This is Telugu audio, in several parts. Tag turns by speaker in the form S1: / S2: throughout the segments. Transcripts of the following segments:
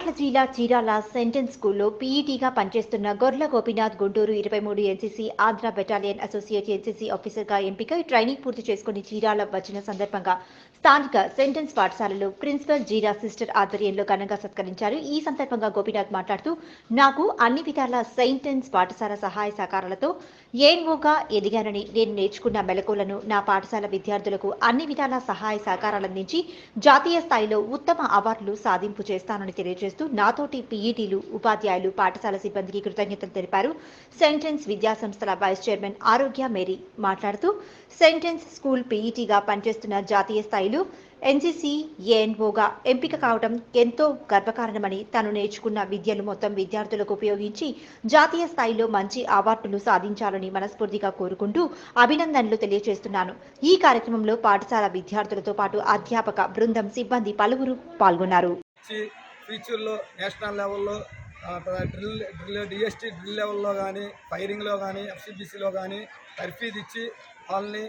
S1: బాపట్ల జిల్లా చీరాల సెంటెన్స్ స్కూల్లో పీఈటీగా పనిచేస్తున్న Gorla Gopinath Guntur 23 NCC Andhra battalion associate NCC ఆఫీసర్గా ఎంపిక ట్రైనింగ్ పూర్తి చేసుకుని చీరాల వచ్చిన సందర్భంగా స్థానిక సెంటెన్స్ పాఠశాలలో ప్రిన్సిపల్ జీరా సిస్టర్ ఆధ్వర్యంలో ఘనంగా సత్కరించారు. ఈ సందర్భంగా గోపీనాథ్ మాట్లాడుతూ, నాకు అన్ని విధాల సెంటెన్స్ పాఠశాల సహాయ సహకారాలతో ఏఎన్ఓగా ఎదిగానని, నేను నేర్చుకున్న మెలకువలను నా పాఠశాల విద్యార్థులకు అన్ని విధాల సహాయ సహకారాలందించి జాతీయ స్థాయిలో ఉత్తమ అవార్డులు సాధింపు చేస్తానని తెలియజేస్తూ, నాతోటి పీఈటీలు, ఉపాధ్యాయులు, పాఠశాల సిబ్బందికి కృతజ్ఞతలు తెలిపారు. సెంటెన్స్ విద్యాసంస్థల వైస్ చైర్మన్ ఆరోగ్య మేరీ మాట్లాడుతూ, సెంటెన్స్ స్కూల్ పీఈటీగా పనిచేస్తున్న జాతీయ స్థాయిలో ఎన్సీసీ ఏఎన్ఓగా ఎంపిక కావడం ఎంతో గర్వకారణమని, తను నేర్చుకున్న విద్యలు మొత్తం విద్యార్థులకు ఉపయోగించి జాతీయ స్థాయిలో మంచి అవార్డులు సాధించాలని మనస్ఫూర్తిగా కోరుకుంటూ అభినందనలు తెలియజేస్తున్నాను. ఈ కార్యక్రమంలో పాఠశాల విద్యార్థులతో పాటు అధ్యాపక బృందం, సిబ్బంది పలువురు పాల్గొన్నారు.
S2: ఫ్యూచర్లో నేషనల్ లెవెల్లో డిఎస్టీ డ్రిల్ లెవెల్లో కానీ, ఫైరింగ్లో కానీ, ఎఫ్సిబిసిలో కానీ తర్ఫీదు ఇచ్చి వాళ్ళని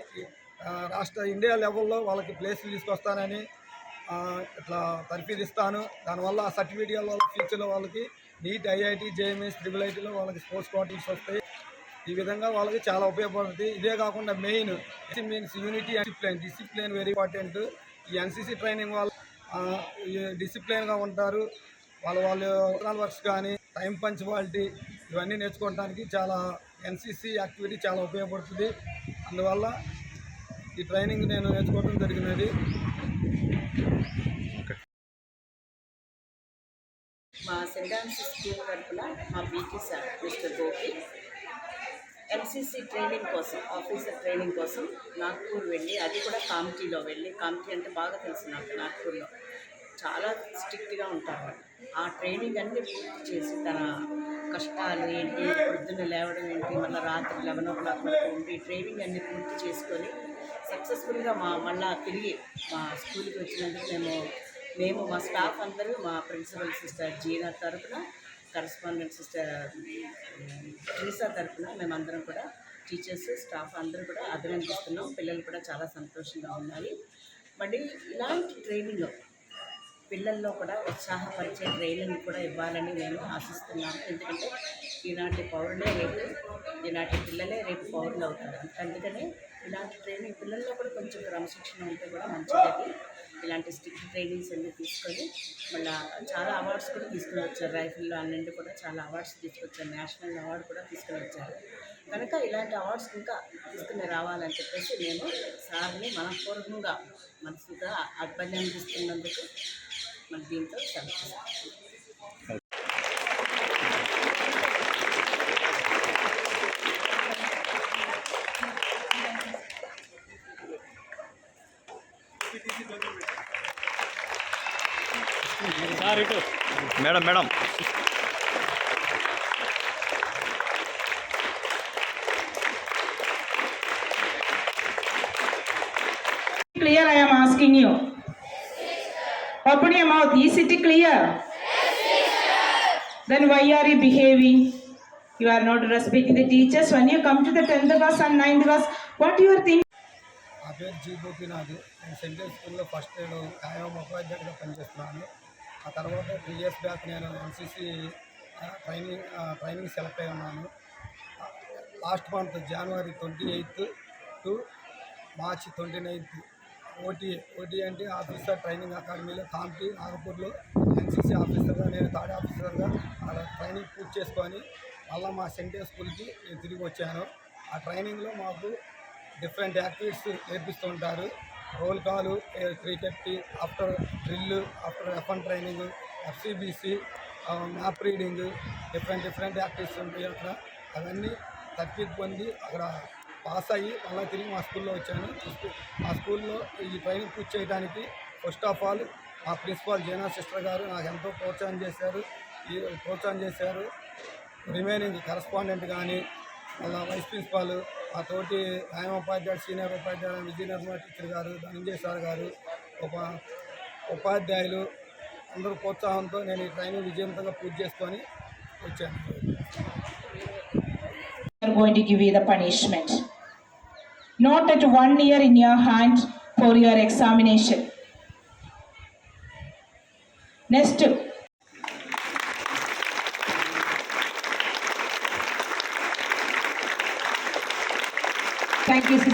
S2: రాష్ట్ర ఇండియా లెవెల్లో వాళ్ళకి ప్లేసులు తీసుకొస్తానని ఇట్లా తర్ఫీదు ఇస్తాను. దానివల్ల ఆ సర్టిఫికేట్ వల్ల ఫ్యూచర్లో వాళ్ళకి నీట్, ఐఐటి, జేఎంఎస్, ట్రిపుల్ ఐటీలో వాళ్ళకి స్పోర్ట్స్ క్వాలిటీస్ వస్తాయి. ఈ విధంగా వాళ్ళకి చాలా ఉపయోగపడుతుంది. ఇదే కాకుండా main means unity and discipline very important. ఈ ఎన్సీసీ ట్రైనింగ్ వాళ్ళు డిసిప్లిన్గా ఉంటారు. వాళ్ళు వర్క్స్ కానీ, టైం పంచువాలిటీ ఇవన్నీ నేర్చుకోవడానికి చాలా ఎన్సీసీ యాక్టివిటీ చాలా ఉపయోగపడుతుంది. అందువల్ల ఈ ట్రైనింగ్ నేను నేర్చుకోవడం జరిగినది.
S3: మా సెంటాన్స్ స్కూల్ తరఫున మా PT sir mister Gopi NCC training కోసం, ఆఫీసర్ ట్రైనింగ్ కోసం నాగ్పూర్ వెళ్ళి, అది కూడా కామ్టీలో వెళ్ళి, కామ్టీ అంటే బాగా తెలుసు నాకు, నాగ్పూర్లో చాలా స్ట్రిక్ట్గా ఉంటారు. ఆ ట్రైనింగ్ అన్నీ పూర్తి చేసి తన కష్టాలు ఏంటి, పొద్దున్న లేవడం ఏంటి, మళ్ళీ రాత్రి 11 o'clock వరకు ఉండి ట్రైనింగ్ అన్నీ పూర్తి చేసుకొని సక్సెస్ఫుల్గా మళ్ళీ తిరిగి మా స్కూల్కి వచ్చినందుకు మేము మా స్టాఫ్ అందరూ, మా ప్రిన్సిపల్ సిస్టర్ జీనా తరఫున, కరస్పాండెంట్ సిస్టర్ ట్రీసా తరఫున మేమందరం కూడా, టీచర్స్, స్టాఫ్ అందరూ కూడా అభినందిస్తున్నాం. పిల్లలు కూడా చాలా సంతోషంగా ఉన్నారు. మళ్ళీ ఇలాంటి ట్రైనింగ్ పిల్లల్లో కూడా ఉత్సాహపరిచే ట్రైనింగ్ కూడా ఇవ్వాలని నేను ఆశిస్తున్నాను. ఎందుకంటే ఈనాటి పౌరులే రేపు, ఈనాటి పిల్లలే రేపు పౌరులు అవుతారు. అందుకనే ఇలాంటి ట్రైనింగ్ పిల్లల్లో కూడా కొంచెం క్రమశిక్షణ ఉంటే కూడా మంచిది. ఇలాంటి స్ట్రిక్ట్ ట్రైనింగ్స్ అన్నీ తీసుకొని మళ్ళీ చాలా అవార్డ్స్ కూడా తీసుకుని వచ్చారు. రైఫిల్లో అన్నింటి కూడా చాలా అవార్డ్స్ తీసుకొచ్చారు. నేషనల్ అవార్డు కూడా తీసుకుని వచ్చారు. కనుక ఇలాంటి అవార్డ్స్ ఇంకా తీసుకుని రావాలని చెప్పేసి నేను సార్ని మనపూర్వకంగా మనసుగా అభినందిస్తున్నందుకు మన దీంతో సెలవు.
S4: Madam
S5: clear, I am asking you. Open your mouth. Is it clear? Then why are you behaving? You are not respecting the teachers. When you come to the 10th class and 9th class, what you are thinking?
S2: నా పేరు జీ గోపీనాథ్. నేను సెంట్రల్ స్కూల్లో ఫస్ట్ ఇయర్ ఖాయం ఉపాధ్యాయుడిగా పనిచేస్తున్నాను. ఆ తర్వాత 3 years బ్యాక్ నేను ఎన్సీసీ ట్రైనింగ్ సెలెక్ట్ అయి ఉన్నాను. Last month January 28th to March 29th OT అంటే ఆఫీసర్ ట్రైనింగ్ అకాడమీలో కాంపీ నాగపూర్లో ఎన్సీసీ ఆఫీసర్గా, నేను థర్డ్ ఆఫీసర్గా ట్రైనింగ్ పూర్తి చేసుకొని మళ్ళీ మా సెంటర్ స్కూల్కి నేను తిరిగి వచ్చాను. ఆ ట్రైనింగ్లో మాకు డిఫరెంట్ యాక్టివిటీస్ నేర్పిస్తూ ఉంటారు. Roll call, cricket, after drill, after FN training, FCBC, map reading, different activities ఉంటాయి అక్కడ. అవన్నీ తర్ఫీదు పొంది అక్కడ పాస్ అయ్యి మళ్ళీ తిరిగి మా స్కూల్లో వచ్చాను. మా స్కూల్లో ఈ ట్రైనింగ్ పూర్తి చేయడానికి ఫస్ట్ ఆఫ్ ఆల్ మా ప్రిన్సిపాల్ జీనా సిస్టర్ గారు నాకు ఎంతో ప్రోత్సాహం చేశారు. రిమైనింగ్ కరస్పాండెంట్ కానీ, మళ్ళీ వైస్ ప్రిన్సిపాల్, మా తోటి న్యాయ ఉపాధ్యాయుడు, సీనియర్ ఉపాధ్యాయుడు విజయనగర టీచర్ గారు, ధనంజయ్ సార్ గారు, ఉపాధ్యాయులు అందరూ ప్రోత్సాహంతో నేను ఈ ట్రైనింగ్ విజయవంతంగా పూర్తి చేసుకొని వచ్చాను.
S5: Are going to give you the punishment. Not at 1 year in your hand for your examination. Next, Thank you, sister.